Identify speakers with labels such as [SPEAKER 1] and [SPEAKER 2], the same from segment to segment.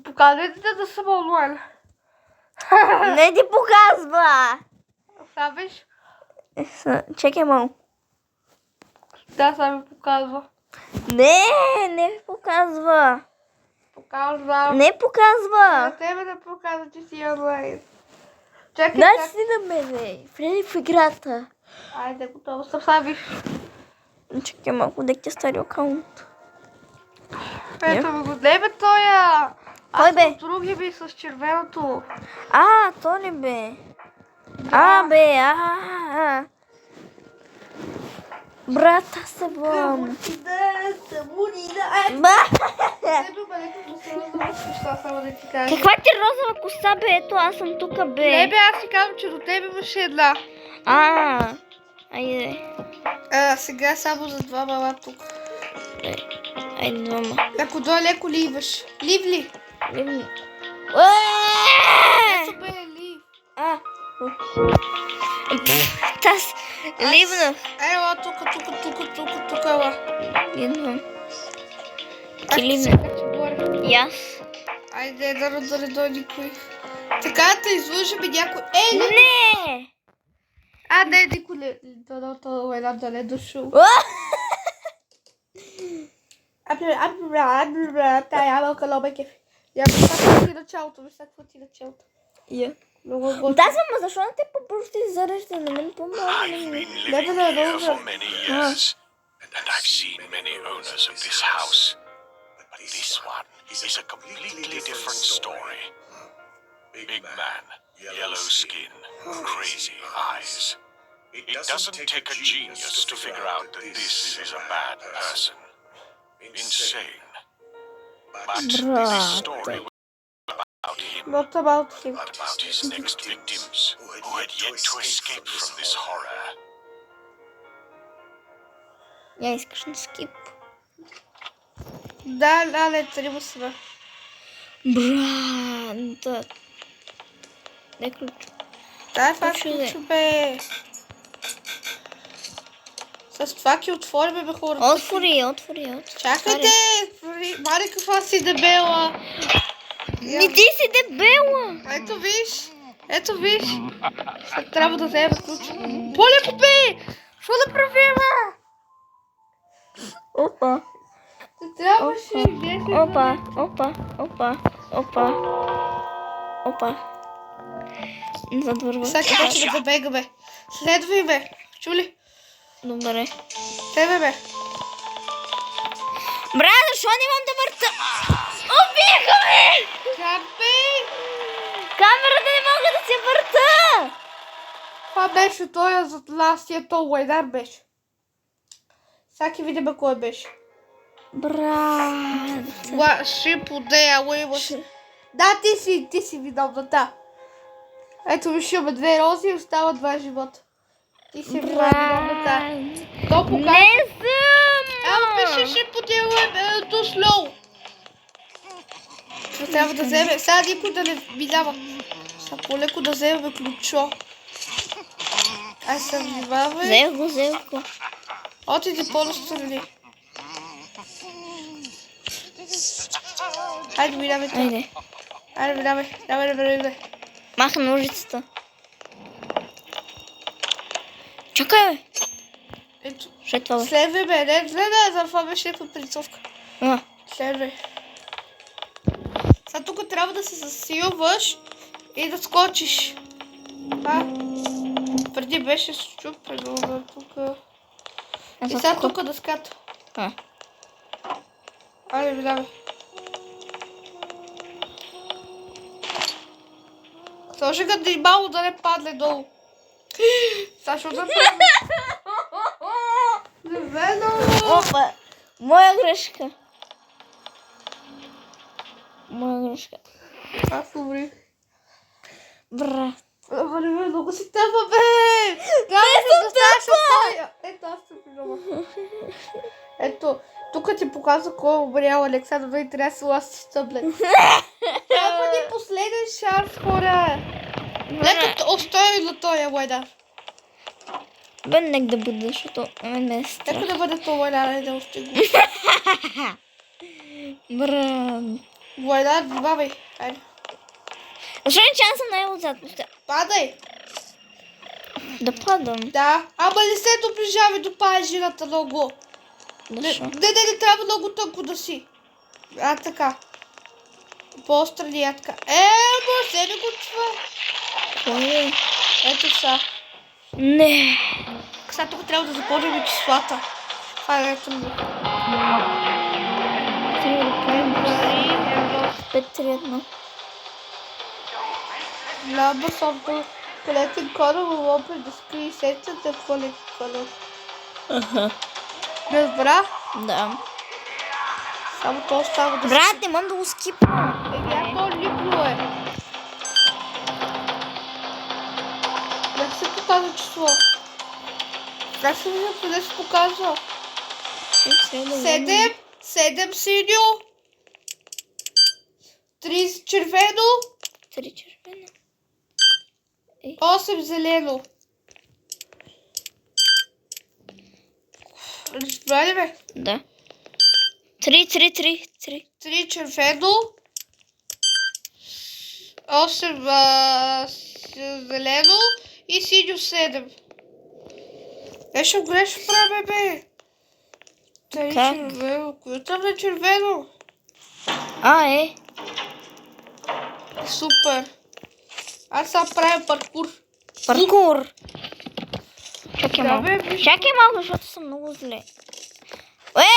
[SPEAKER 1] Показвайте да съм онлайн.
[SPEAKER 2] Не ти показва.
[SPEAKER 1] Сега виж?
[SPEAKER 2] Чекай малко.
[SPEAKER 1] Да, сега ми показва.
[SPEAKER 2] Не показва.
[SPEAKER 1] Показва.
[SPEAKER 2] Не показва.
[SPEAKER 1] На тебе да показва, че си онлайн. Чакай,
[SPEAKER 2] Дай
[SPEAKER 1] чакай.
[SPEAKER 2] си на мене. Влезе в играта.
[SPEAKER 1] Айде, готово съм. Сега виж.
[SPEAKER 2] Чакай малко, да ти стари акаунт.
[SPEAKER 1] Ето ми го. Не бе тоя.
[SPEAKER 2] Кой бе?
[SPEAKER 1] Аз съм други би с червеното.
[SPEAKER 2] То ли бе? Бе. Брат, аз се вълнувам. Каква ти розова коса, бе? Ето, аз съм тука, бе.
[SPEAKER 1] Не бе, аз си казвам, че до тебе имаше една.
[SPEAKER 2] Айде.
[SPEAKER 1] Сега само за два мала тук.
[SPEAKER 2] Айде, двама.
[SPEAKER 1] Ако дой леко ливаш. Лив ли? Ето бе, лив.
[SPEAKER 2] Таз, ливнах.
[SPEAKER 1] Ела, тук, ела.
[SPEAKER 2] Идвам.
[SPEAKER 1] Аз
[SPEAKER 2] Ти
[SPEAKER 1] ще
[SPEAKER 2] ливнах.
[SPEAKER 1] се боря.
[SPEAKER 2] И аз.
[SPEAKER 1] Айде, да не дойде никой. Така да излъжеме някой.
[SPEAKER 2] Не!
[SPEAKER 1] Не, никой не. Една да не е дошъл. Тая ябълка лоба кефи. Ябълка ти началото. Виж какво ти началото. Много готово.
[SPEAKER 2] Да, само защо не те по-просто иззарежда на мен по-малко?
[SPEAKER 3] I've been living here for many years, and I've seen many owners of this house. But this one is a completely different story. Big man, yellow skin, crazy eyes. It doesn't take a genius to figure out that this is a bad person. Insane. But this story about him.
[SPEAKER 1] Not about him.
[SPEAKER 3] What about his next victims, who had yet to escape from this horror?
[SPEAKER 2] Я искаш на скип.
[SPEAKER 1] Да, не, трябва сега.
[SPEAKER 2] Брат. Дай ключ.
[SPEAKER 1] Да, това
[SPEAKER 2] Точно да е.
[SPEAKER 1] ключ, бе. С това ки отворим, бе, хората.
[SPEAKER 2] Отвори.
[SPEAKER 1] Чакайте! Мари, каква си дебела!
[SPEAKER 2] Не ти си дебела!
[SPEAKER 1] Ето виж! Сега трябва да вземем ключ. По-леко, бе! Що да правим?
[SPEAKER 2] Опа.
[SPEAKER 1] Не трябваше.
[SPEAKER 2] Опа. Задвърва.
[SPEAKER 1] Сега почваме да бегаме. Следвай ме. Чули?
[SPEAKER 2] Добре.
[SPEAKER 1] Тебе, бе.
[SPEAKER 2] Брат, защо не имам да върта? Убиха ме!
[SPEAKER 1] Как, бе?
[SPEAKER 2] Камерата не мога да се върта!
[SPEAKER 1] Това беше той зад ластия, то лайдар беше. Сега ки видим кой беше.
[SPEAKER 2] Брат.
[SPEAKER 1] Шипо, дея, уйваш. Да, ти си виновната. Ето виж, имаме 2 рози и остава 2 живота. Ти си виновната. То показва.
[SPEAKER 2] Не съм!
[SPEAKER 1] Пише Шипо, дея, ту слоу. Трябва да вземе. Сега никой да не минава. Сега по-леко да вземе ключо. Ай се внимавай.
[SPEAKER 2] Взех го.
[SPEAKER 1] Отиди по-настрани. Хайде, минавай. Айде, минавай. Давай.
[SPEAKER 2] Маха ножицата. Чакай, бе.
[SPEAKER 1] Ето.
[SPEAKER 2] След това, бе.
[SPEAKER 1] Следвай, бе. Не, за това беше прицовка. Следвай. Сега тук трябва да се засилваш и да скочиш. Преди беше счупено, тук. И сега тук да ската. Айде, минавай. Сложи го малко да не падне долу. Сега ще да падне.
[SPEAKER 2] Опа, моя грешка.
[SPEAKER 1] Аз умрих.
[SPEAKER 2] Брат.
[SPEAKER 1] Много си тъпа, бе! Не съм тъпа! Ето, аз съм виновна. Ето, тук ти показва кой е умрял Александър, и трябва да се ластичта, блед. Това ни последен шанс, хора. Нека остави на този лайдар.
[SPEAKER 2] Бе, нека да бъде, защото не е страх.
[SPEAKER 1] Нека да бъде този лайдар, да още го.
[SPEAKER 2] Брат.
[SPEAKER 1] Война, бабай. Айде.
[SPEAKER 2] Защо че аз съм най-отзад?
[SPEAKER 1] Падай.
[SPEAKER 2] Да падам.
[SPEAKER 1] Да. Ама не се доближавай до пажината много.
[SPEAKER 2] Защо?
[SPEAKER 1] Не трябва много тънко да си. Така. По-страни, така. Може ли го това?
[SPEAKER 2] Кой е?
[SPEAKER 1] Ето са.
[SPEAKER 2] Не.
[SPEAKER 1] Сега тук трябва да запомним числата. Това е ето ми.
[SPEAKER 2] 5-3-1.
[SPEAKER 1] Number of the collecting color will open the screen set to the collect color. Разбра?
[SPEAKER 2] Да.
[SPEAKER 1] Само то остава да
[SPEAKER 2] Брат, не мога да го скипна.
[SPEAKER 1] то липло е. Как се показва число? Как се вижда, къде се показва? 7 синьо, 3 червено,
[SPEAKER 2] 3 червено.
[SPEAKER 1] 8 зелено. Разбрали ме?
[SPEAKER 2] Да. 3.
[SPEAKER 1] 3 червено, 8 зелено и синьо 7. Нещо грешно правя, бе. 3
[SPEAKER 2] Как?
[SPEAKER 1] червено. Кои там е червено?
[SPEAKER 2] Е.
[SPEAKER 1] Супер. Аз сега правя паркур.
[SPEAKER 2] Паркур. Чакай
[SPEAKER 1] Да,
[SPEAKER 2] малко.
[SPEAKER 1] бе,
[SPEAKER 2] Чакай малко, защото съм много зле.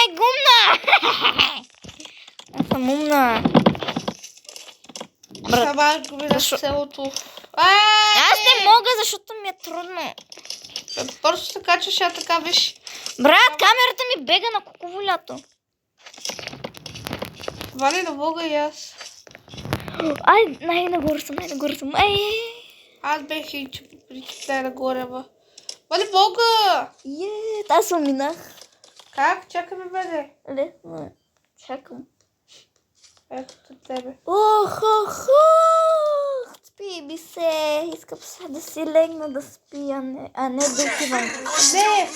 [SPEAKER 2] Гумна! Аз съм умна. Брат,
[SPEAKER 1] Сама го на селото.
[SPEAKER 2] аз не мога, защото ми е трудно.
[SPEAKER 1] Просто се качваш, така виж.
[SPEAKER 2] Брат, камерата ми бега на куковолято.
[SPEAKER 1] Вали, не мога и аз.
[SPEAKER 2] Ай, най-нагоре съм.
[SPEAKER 1] Аз бех и че причитая нагоре, ма. Вали, мога!
[SPEAKER 2] Аз съм минах.
[SPEAKER 1] Как? Чакаме мене.
[SPEAKER 2] Лесно е. Чакам.
[SPEAKER 1] Ето тебе.
[SPEAKER 2] Ох, спи би се. Искам сега да си легна да спя, а не да отивам.
[SPEAKER 1] Не!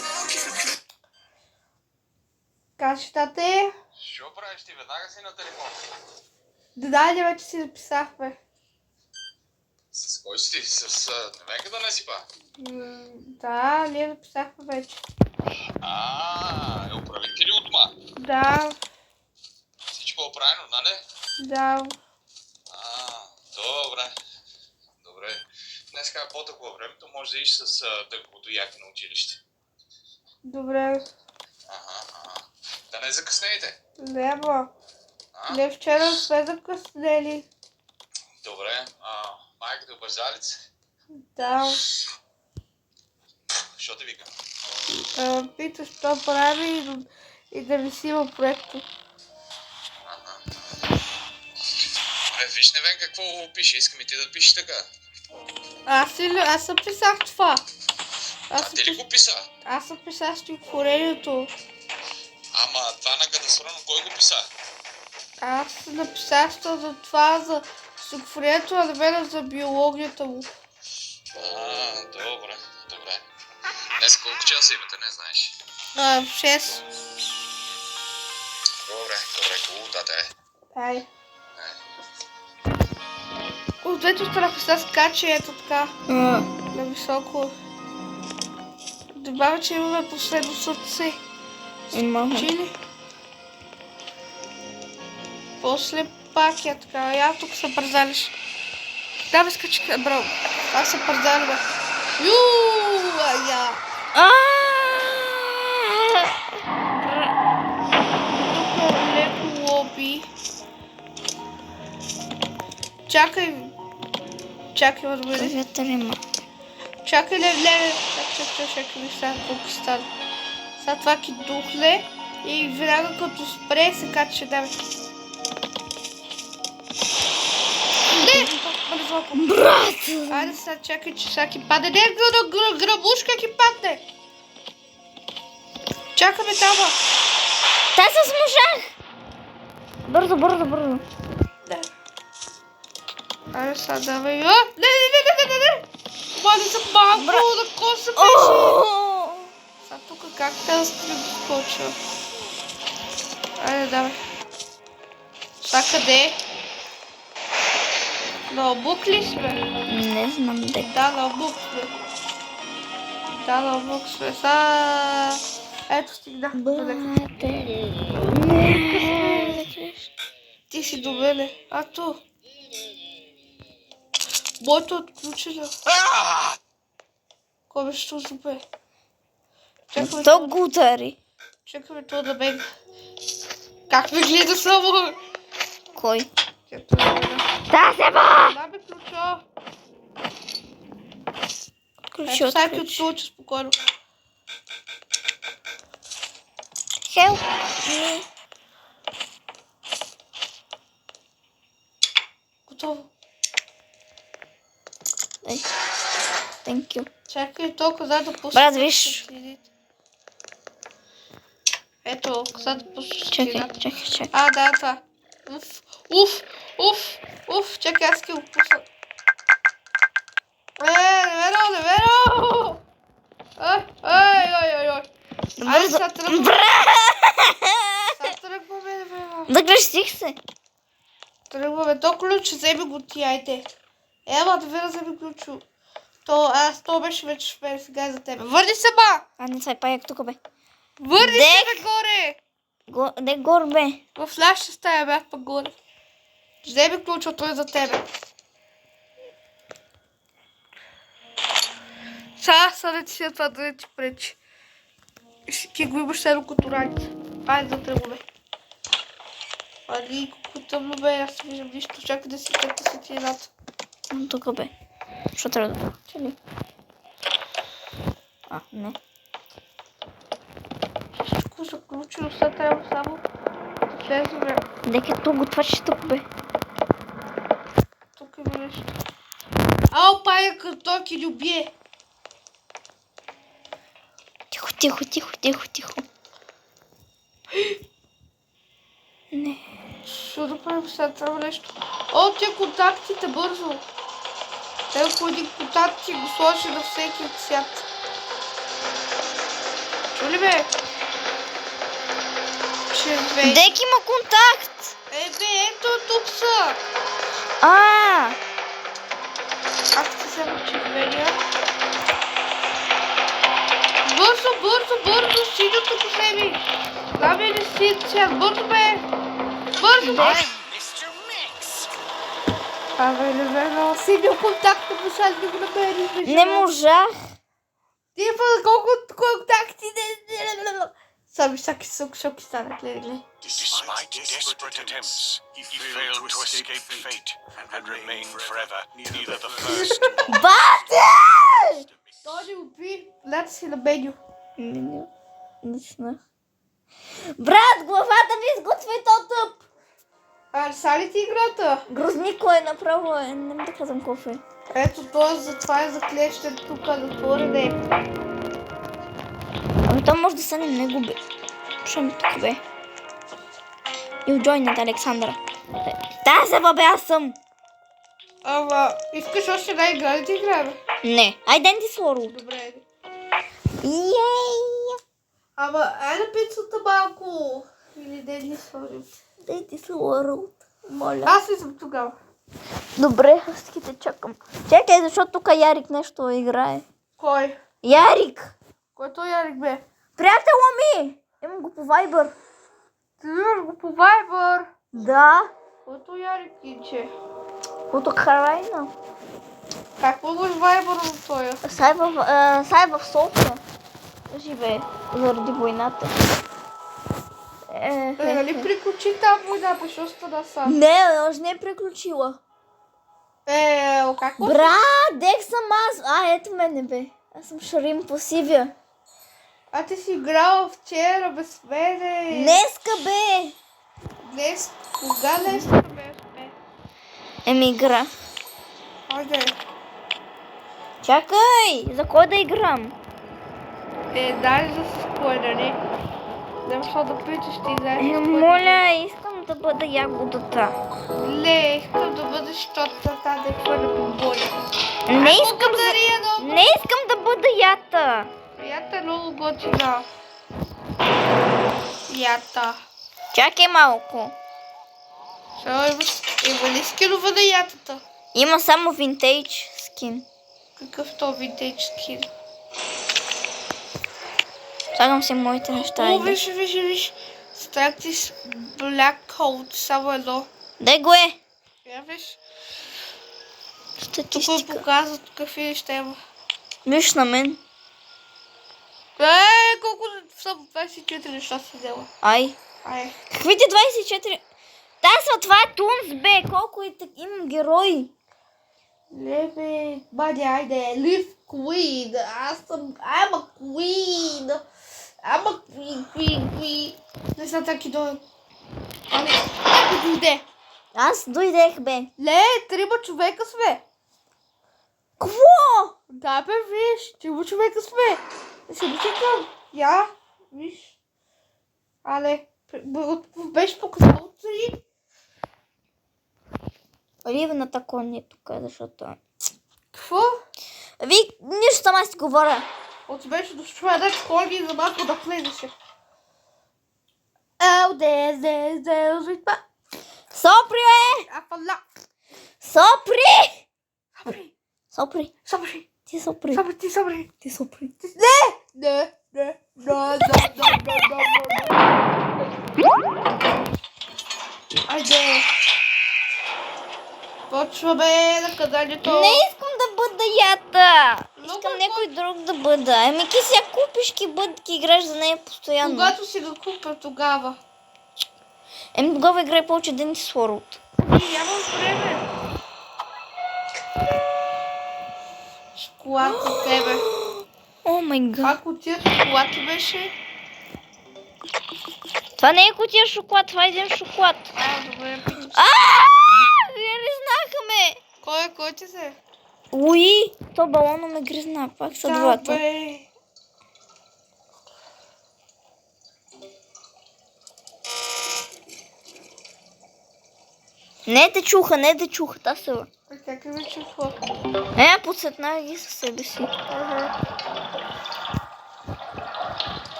[SPEAKER 1] Кажи, тате.
[SPEAKER 3] Що правиш ти? Веднага си на телефон.
[SPEAKER 1] Да, вече си записахме.
[SPEAKER 3] С кой си ти? С Невенка да не си па?
[SPEAKER 1] Да, ние записахме вече.
[SPEAKER 3] Оправихте ли от дома?
[SPEAKER 1] Да,
[SPEAKER 3] Всичко е оправено, нали?
[SPEAKER 1] да.
[SPEAKER 3] Добре. Днес е по-такова времето, може да иш с дъговото яки на училище.
[SPEAKER 1] Добре.
[SPEAKER 3] Да не закъснеете.
[SPEAKER 1] Нема. Не, вчера сме закъснели.
[SPEAKER 3] Добре. Майката е бързалица?
[SPEAKER 1] Да.
[SPEAKER 3] Що те вика?
[SPEAKER 1] Пита, що прави и да ми си има проекто.
[SPEAKER 3] Виж, Невен, какво пише. Искам и ти да пишеш така.
[SPEAKER 1] Аз съм писах това.
[SPEAKER 3] Ти ли го писа?
[SPEAKER 1] Аз съм писах стихотворението.
[SPEAKER 3] Ама това на катастрофа, кой го писа?
[SPEAKER 1] Аз написах за това, за стихотворението, а наведам за биологията му.
[SPEAKER 3] Добре. Днес колко часа имате, не знаеш?
[SPEAKER 1] 6.
[SPEAKER 3] Добре, хубаво, тате.
[SPEAKER 1] Ай. От двете страна се скача, ето така. На високо. Добавя, че имаме последно сърце. Чили. После пак е така. Я тук се пързалиш. Да, бе, скачи, браво. Аз се пързали, бе. Тук леко лоби. Чакай, възбуди. Чакай, леле. Чакай, сега колко стана. Сега това ки духле и веднага като спре се каче, давай. Не!
[SPEAKER 2] Брат!
[SPEAKER 1] Айде сега чакай, че сега ки падне. Не, грабушка ки падне. Чакаме тама.
[SPEAKER 2] Та се смушах! Бързо.
[SPEAKER 1] Да. Айде сега давай. Не! Мали за малко, на коса беше. Сега тук как тази стрим скоча? Айде давай. Сега къде? На обук ли сме?
[SPEAKER 2] Не знам де.
[SPEAKER 1] Да, на обук сме. Да, на обук сме. Ето стигнах.
[SPEAKER 2] Батери.
[SPEAKER 1] Ти си до мене. А то. Моето е отключено.
[SPEAKER 3] Ah!
[SPEAKER 1] Кой беше то зубе? Чакаме
[SPEAKER 2] То го удари.
[SPEAKER 1] Чакаме то да бега. Как ме гледа само?
[SPEAKER 2] Кой?
[SPEAKER 1] Ето да бега.
[SPEAKER 2] Да се ба!
[SPEAKER 1] Да бе ключа.
[SPEAKER 2] Отключи,
[SPEAKER 1] Ето сайки
[SPEAKER 2] отключи.
[SPEAKER 1] отключи спокойно.
[SPEAKER 2] Help me.
[SPEAKER 1] Готово.
[SPEAKER 2] Дай. Thank you.
[SPEAKER 1] Чакай толкова за да пусна.
[SPEAKER 2] Брат, виж.
[SPEAKER 1] Ето, за да пусна.
[SPEAKER 2] Чакай.
[SPEAKER 1] А, да, това. Уф. Чакай, аз ки го пусна. Не веро! Ой. Айде, сега тръгваме.
[SPEAKER 2] Да кръстих се.
[SPEAKER 1] Тръгваме. То ключ, вземи го ти, айде. Ела, да ви вземи ключо. То беше вече в мен, сега е за тебе. Върни се, ба!
[SPEAKER 2] А, не, това е паяк тук, бе.
[SPEAKER 1] Върни се,
[SPEAKER 2] Дек!
[SPEAKER 1] бе, горе!
[SPEAKER 2] Де гор, бе?
[SPEAKER 1] В нашата стая бях пък горе. Вземи ключа, той е за тебе. Са да ти си това да не ти пречи. Ти го имаш едно като раница. Айде да тръгваме. Али, колко тъмно бе, аз не виждам нищо. Чакай да си чакай светлината.
[SPEAKER 2] Тук, бе. Що трябва да... Чели? А, не.
[SPEAKER 1] Всичко заключено, сега трябва само да влезем.
[SPEAKER 2] Дека тук го твърши тук, бе.
[SPEAKER 1] Тук има нещо. Ау, пая картоки ни убие.
[SPEAKER 2] Тихо. Не.
[SPEAKER 1] Що да правим сега? Трябва нещо. О, тия контактите бързо. Ако един контакт ти го сложи на всеки от свят. Чули бе? Червени.
[SPEAKER 2] Дек има контакт!
[SPEAKER 1] Ето тук са. Аз ще взема червения. Бързо, синьото го вземи. Да бе, не си цвят. Бързо бе.
[SPEAKER 3] I'm Mr. Mix.
[SPEAKER 1] Абе, не верно. Синьо контакт, но сега да го намериш.
[SPEAKER 2] Не можах.
[SPEAKER 1] Ти е колко контакти. Сами всяки шоки станат, гледай.
[SPEAKER 3] Despite desperate attempts, he failed to escape fate and remained forever neither the first nor
[SPEAKER 2] Бате!
[SPEAKER 1] Той ни уби. Гледай си на меню.
[SPEAKER 2] Не знах. Брат, главата ми изготвя и то тъп.
[SPEAKER 1] Са ли ти играта?
[SPEAKER 2] Грознико е направо. Не ме да казвам какво е.
[SPEAKER 1] Ето това е заклещен тук затворене.
[SPEAKER 2] Ами то може да стане него, бе. Шо тук, бе? You joined Александра. Да, се бабе, аз съм.
[SPEAKER 1] Ама, искаш още една игра да ти играем?
[SPEAKER 2] Не. Identity World.
[SPEAKER 1] Добре.
[SPEAKER 2] Йей!
[SPEAKER 1] Ама, айде пицата малко. Или да не сложим.
[SPEAKER 2] Identity World. Моля.
[SPEAKER 1] Аз ли съм тогава?
[SPEAKER 2] Добре, аз ти те чакам. Чакай, защото тук Ярик нещо играе.
[SPEAKER 1] Кой?
[SPEAKER 2] Ярик!
[SPEAKER 1] Който Ярик бе?
[SPEAKER 2] Приятела ми! Имам го по Viber.
[SPEAKER 1] Ти имаш го по Viber.
[SPEAKER 2] Да.
[SPEAKER 1] Който Ярик инче?
[SPEAKER 2] От Украина.
[SPEAKER 1] Как могаш Viber в тоя?
[SPEAKER 2] Сай в София живее заради войната.
[SPEAKER 1] Нали приключи там войната, защо стана сам?
[SPEAKER 2] Не, още не е приключила.
[SPEAKER 1] Как?
[SPEAKER 2] Брат, дек съм аз. Ето мене, бе. Аз съм Шарим по Сивия.
[SPEAKER 1] А ти си играла вчера без мене.
[SPEAKER 2] Днеска, бе.
[SPEAKER 1] Днес? Кога днеска без мен?
[SPEAKER 2] Еми игра.
[SPEAKER 1] Айде.
[SPEAKER 2] Чакай, за кой да играм?
[SPEAKER 1] Дай за с кой, нали? Не мисля да питаш ти, знаеш.
[SPEAKER 2] Моля, искам да бъда ягодата.
[SPEAKER 1] Не, искам да бъдеш тотата, да хвърля по боли.
[SPEAKER 2] Не искам да бъда ята.
[SPEAKER 1] Ята е много готина. Ята.
[SPEAKER 2] Чакай малко.
[SPEAKER 1] Сега има ли скинова на ятата?
[SPEAKER 2] Има само винтейдж скин.
[SPEAKER 1] Какъв то винтейдж скин?
[SPEAKER 2] Слагам си моите неща.
[SPEAKER 1] О,
[SPEAKER 2] Айде.
[SPEAKER 1] виж. Страктис Black Coat, само едно.
[SPEAKER 2] Дай го е.
[SPEAKER 1] Я виж. Тук
[SPEAKER 2] Статистика.
[SPEAKER 1] показват какви неща има.
[SPEAKER 2] Виж на мен.
[SPEAKER 1] Колко само 24 неща си взела.
[SPEAKER 2] Ай.
[SPEAKER 1] Ай.
[SPEAKER 2] Каквите 24? Тасва, това е Тунс, бе. Колко имам герои.
[SPEAKER 1] Лебе, бади, айде, Live Queen. I'm a queen. I'm a queen. Не знам таки дойде. Ами, дойде.
[SPEAKER 2] Аз дойдех, бе.
[SPEAKER 1] Ле, 3 човека сме.
[SPEAKER 2] Кво?
[SPEAKER 1] Да, бе, виж, 3 човека сме. Да се дочекам. Я, виж. Але, беше показал 3.
[SPEAKER 2] Ривната кон е тук, защото...
[SPEAKER 1] Какво?
[SPEAKER 2] Ви, нищо сама си говоря.
[SPEAKER 1] От беше дошла една школи за малко да влезеше. Ритма.
[SPEAKER 2] Сопри, бе!
[SPEAKER 1] Афала.
[SPEAKER 2] Сопри!
[SPEAKER 1] Сопри.
[SPEAKER 2] Сопри.
[SPEAKER 1] Сопри.
[SPEAKER 2] Ти сопри.
[SPEAKER 1] Сопри, ти сопри.
[SPEAKER 2] Ти сопри.
[SPEAKER 1] Не. Айде. Почваме наказанието.
[SPEAKER 2] Не искам да бъда ята.
[SPEAKER 1] Много
[SPEAKER 2] Искам
[SPEAKER 1] е
[SPEAKER 2] някой друг да бъда. Ами ти сега купиш ки играеш за нея постоянно.
[SPEAKER 1] Когато си го купя тогава.
[SPEAKER 2] Тогава играй повече Денис World.
[SPEAKER 1] Нямам време. Шоколад за тебе.
[SPEAKER 2] О май гад.
[SPEAKER 1] Това кутия шоколад ли беше?
[SPEAKER 2] Това не е кутия шоколад, това е един шоколад.
[SPEAKER 1] Добре.
[SPEAKER 2] Вие не знаха ме.
[SPEAKER 1] Кой ти се?
[SPEAKER 2] Уи, то балона ме гризна, пак са двата.
[SPEAKER 1] Бе.
[SPEAKER 2] Не те чуха, та са.
[SPEAKER 1] Как ме чувства?
[SPEAKER 2] Подсетнах ги със себе си.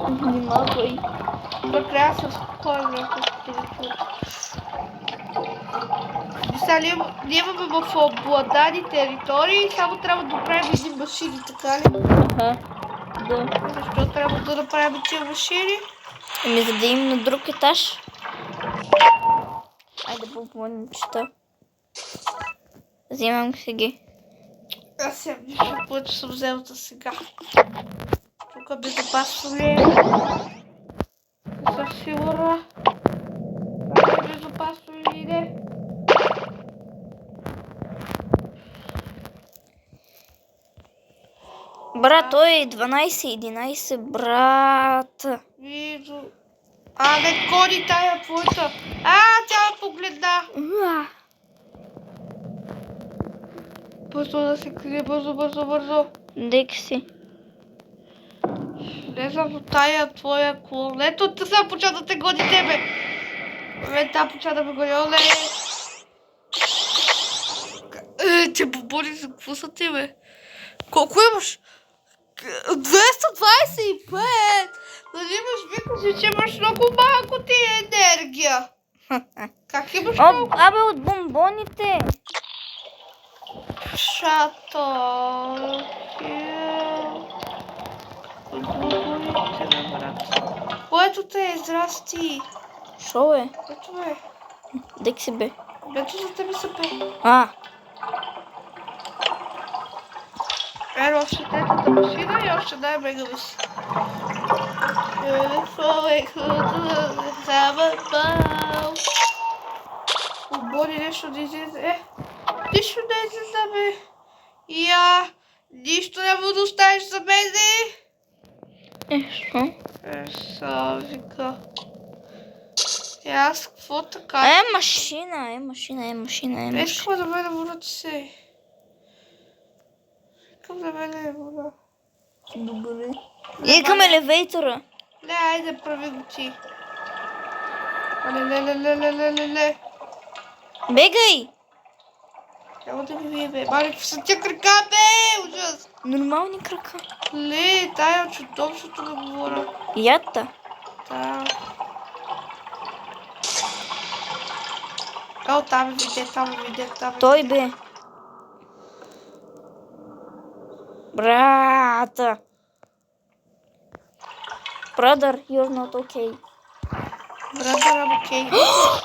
[SPEAKER 2] Внимавай.
[SPEAKER 1] То трябва да се спокойно, ако ще ги чуят. Сега ние имаме в обладани територии, само трябва да направим един машини, така ли?
[SPEAKER 2] Аха. Да.
[SPEAKER 1] Защо трябва да направим тия машини?
[SPEAKER 2] За да им на друг етаж. Айде попълним чета. Взимам си ги.
[SPEAKER 1] Аз сега нищо, което съм взел за сега. Тук безопасно ли е? Съм сигурна. Безопасно ли не?
[SPEAKER 2] Брат, той е 12-11, брат.
[SPEAKER 1] Вижу. Не коди тая твоята. Тя погледна. Бързо да се крие, бързо.
[SPEAKER 2] Дек си.
[SPEAKER 1] Не знам, но тая твоя клон. Ето, те сега почва да те годи тебе. Та почва да ме годи. Оле. Те поболи за какво са ти, бе? Колко имаш? 225! Нали имаш викаш, че имаш много малко ти енергия. Как имаш колко?
[SPEAKER 2] Абе, от бомбоните.
[SPEAKER 1] Шато. От бомбоните, бе, брат. Което те е, здрасти.
[SPEAKER 2] Шо е?
[SPEAKER 1] Ето бе.
[SPEAKER 2] Дек си бе.
[SPEAKER 1] Ето за тебе са бе. Ено още третата машина и още най-мегави си. Ободи нещо да излезе. Нищо не излезе, бе. Нищо не му да оставиш за мене.
[SPEAKER 2] Шо?
[SPEAKER 1] Вика. И аз какво така?
[SPEAKER 2] Машина.
[SPEAKER 1] Искам да бъде върнати се. Искам да бъде вода.
[SPEAKER 2] Добре. Искам елевейтора.
[SPEAKER 1] Не, айде прави го ти. Ле.
[SPEAKER 2] Бегай!
[SPEAKER 1] Няма да ми вие, бе. Мари, какви са тия крака, бе? Ужас.
[SPEAKER 2] Нормални крака.
[SPEAKER 1] Ле, тая чудовището да говоря.
[SPEAKER 2] Ята.
[SPEAKER 1] Да. О, там виде, там виде, там
[SPEAKER 2] Той бе. Брата. Brother, you're not okay.
[SPEAKER 1] Брадъра, окей.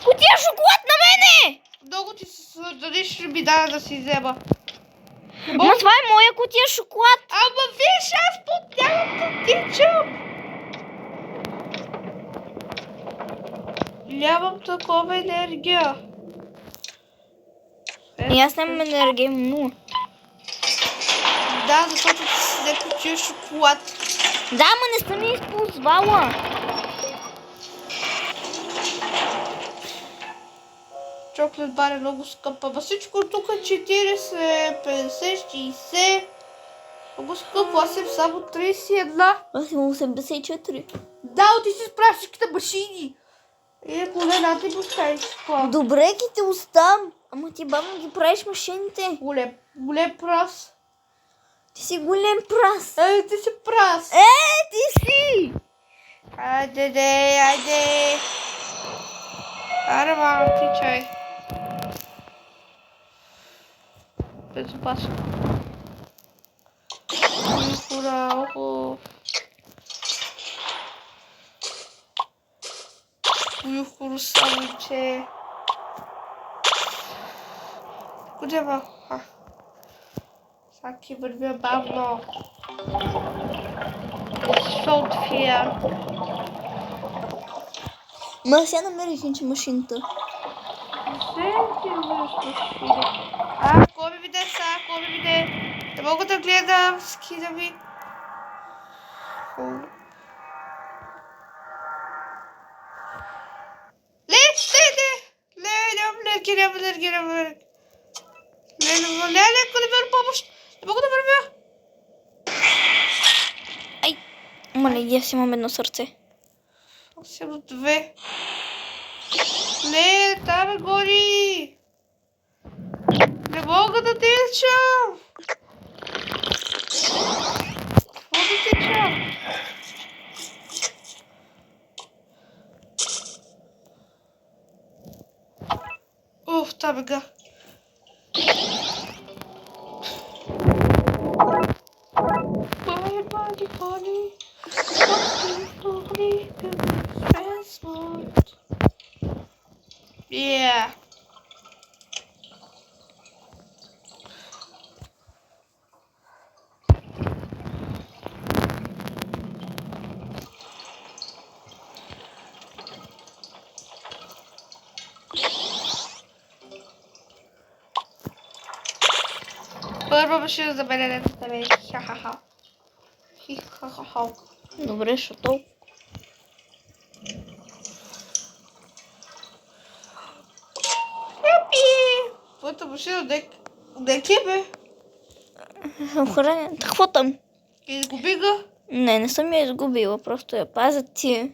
[SPEAKER 2] Кутия шоколад на мене!
[SPEAKER 1] Много ти се съдадиш, ще ми даде да си взема.
[SPEAKER 2] Ма това е моя кутия шоколад.
[SPEAKER 1] Ама виж, аз под нямам да тичам. Нямам такова енергия.
[SPEAKER 2] И аз нямам енергия, но.
[SPEAKER 1] Да, защото ти си взе кутия шоколад.
[SPEAKER 2] Да, ма не съм я използвала.
[SPEAKER 1] Чоклет бар е много скъпа. Ма всичко тук е 40, 50, 60. Много скъпо. Аз съм само 31.
[SPEAKER 2] Аз имам 84.
[SPEAKER 1] Да, ти си справиш всичките машини. Поне на ти поставиш това.
[SPEAKER 2] Добре, ги те оставам. Ама ти бавно ги правиш машините.
[SPEAKER 1] Голем прас.
[SPEAKER 2] Ти си голем прас.
[SPEAKER 1] Ти си прас.
[SPEAKER 2] Ти си!
[SPEAKER 1] Айде. Аре, мама, тичай. Безопасно. Ура, охо. Уюху, самиче. Къде ма? Саки вървя бавно. Солт фия.
[SPEAKER 2] Ма сега намерих инче машината.
[SPEAKER 1] Кой ми виде са? Кой ми виде? Не мога да гледам, скида ми. Нямам енергия. Леко да вървя помощ. Не мога да вървя.
[SPEAKER 2] Ай! Мале, аз имам едно сърце.
[SPEAKER 1] Аз имам две. Не, там гори. Не мога да тичам. Какво да тичам? Уф, там бега. Yeah. Първа машина за мен е за мен. Ха-ха-ха. Хи-ха-ха-ха.
[SPEAKER 2] Добре, защото.
[SPEAKER 1] Твоята машина дек е, бе?
[SPEAKER 2] Охранен. Какво там?
[SPEAKER 1] Изгуби го.
[SPEAKER 2] Не съм я изгубила, просто я пазят ти.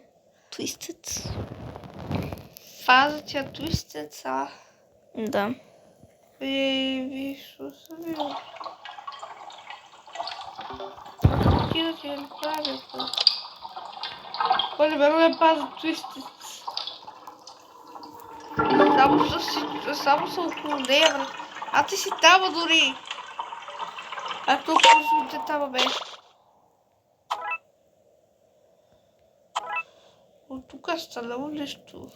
[SPEAKER 2] Твистец.
[SPEAKER 1] Фаза ти е твистеца.
[SPEAKER 2] Да.
[SPEAKER 1] Виж, що съм бил. Ти да ти не правя. Кой не ме паза твистец. Само са около нея, бре. А ти си тама дори. А тук те тама, бе. От тук е станало нещо.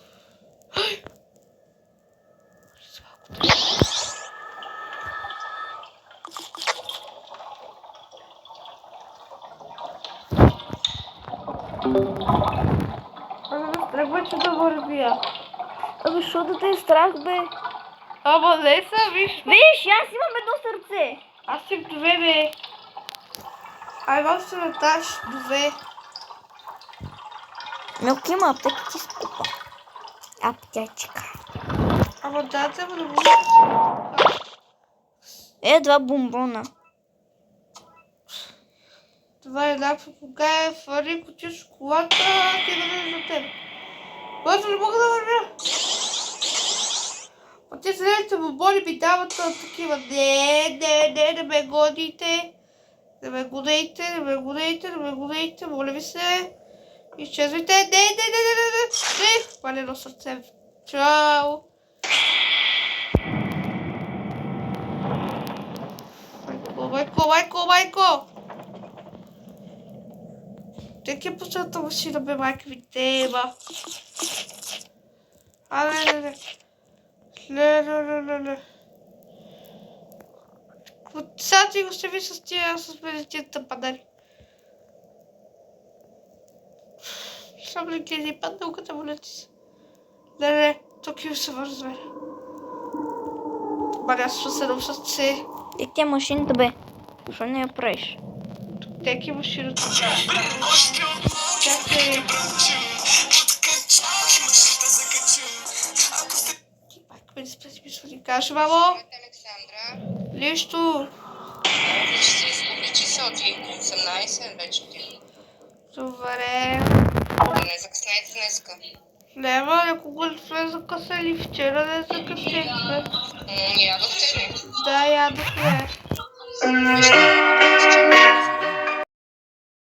[SPEAKER 1] Тръгва, че да вървя.
[SPEAKER 2] Абе, що да те е страх, бе?
[SPEAKER 1] Ама не са, виж.
[SPEAKER 2] Виж, аз имам едно сърце.
[SPEAKER 1] Аз съм две, бе. Ай, вам се наташ две.
[SPEAKER 2] Милко има аптека ти скупа. Аптечка.
[SPEAKER 1] Ама дайте ме да му
[SPEAKER 2] Два бомбона.
[SPEAKER 1] това е някаква кога е фари, кутия шоколада, ти да вървя за теб. Който не мога да вървя. А те следните бомбони ми дават такива. Не ме годите. Не ме годейте, моля ви се. Изчезвайте. Не. Палено сърце. Чао. Майко! Ти е почнато си да бе, майка ми тема. Не. Не. Сега ти го ще ви с тия, с медицинта падари. Само ли ги падна уката болети. Не, тук им се вързве. Маля, се сърце.
[SPEAKER 2] Тя машината бе. Защо не я правиш?
[SPEAKER 1] Теки машината. Чакай. Майко ми не спаси ми да кажеш, мамо.
[SPEAKER 4] Александра,
[SPEAKER 1] Нищо.
[SPEAKER 4] обличи се от 18 вече ти.
[SPEAKER 1] Добре.
[SPEAKER 4] Не закъснете днеска.
[SPEAKER 1] Няма, някога не сме закъсали. Вчера не закъсихме.
[SPEAKER 4] Ядохте ли?
[SPEAKER 1] Да, ядохме.
[SPEAKER 4] Вижте,